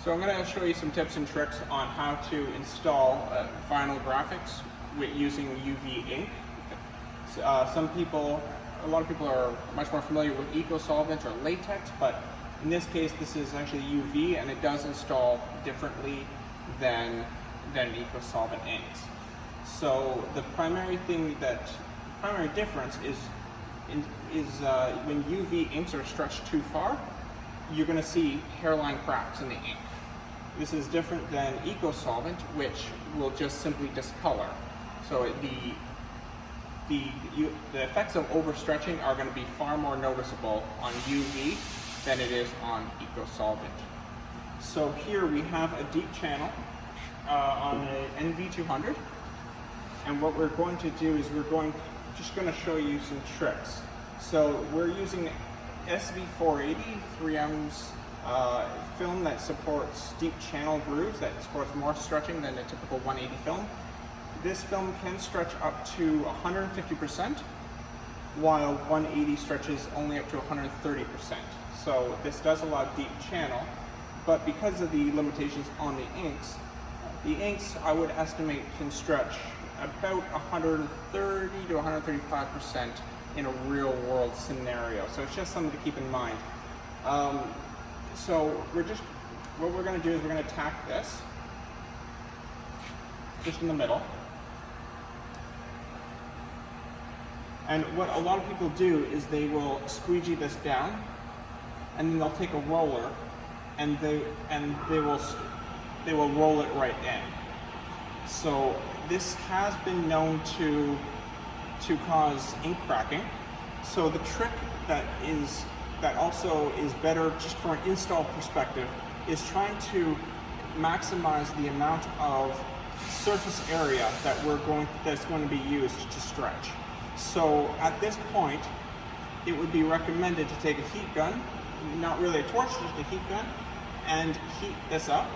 So I'm going to show you some tips and tricks on how to install vinyl graphics using UV ink. A lot of people are much more familiar with eco-solvent or latex, but in this case this is actually UV and it does install differently than eco-solvent inks. So the primary difference is when UV inks are stretched too far, you're going to see hairline cracks in the ink. This is different than eco-solvent, which will just simply discolor. So the effects of overstretching are going to be far more noticeable on UV than it is on eco-solvent. So here we have a deep channel on an NV200, and what we're going to do is just going to show you some tricks. So we're using SV480 3M's film that supports deep channel grooves, that supports more stretching than a typical 180 film. This film can stretch up to 150%, while 180 stretches only up to 130%. So this does allow deep channel, but because of the limitations on the inks I would estimate can stretch about 130 to 135% in a real world scenario. So it's just something to keep in mind. So what we're going to do is we're going to tack this just in the middle. And what a lot of people do is they will squeegee this down, and then they'll take a roller and they will roll it right in. So this has been known to cause ink cracking. So the trick that also is better just from an install perspective is trying to maximize the amount of surface area that's going to be used to stretch. So at this point, it would be recommended to take a heat gun, not really a torch, just a heat gun, and heat this up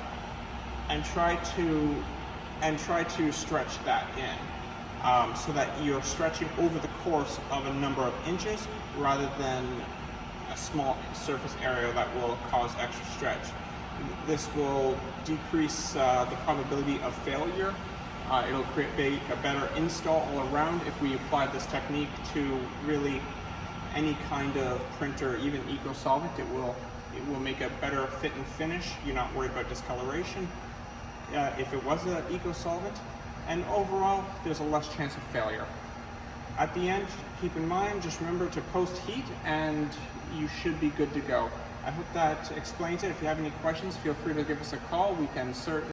and try to stretch that in, so that you're stretching over the course of a number of inches rather than a small surface area that will cause extra stretch. This will decrease the probability of failure. It'll create a better install all around if we apply this technique to really any kind of printer, even eco-solvent. It will make a better fit and finish. You're not worried about discoloration if it was an eco-solvent, and overall there's a less chance of failure. At the end, keep in mind, just remember to post heat and you should be good to go. I hope that explains it. If you have any questions, feel free to give us a call. We can certainly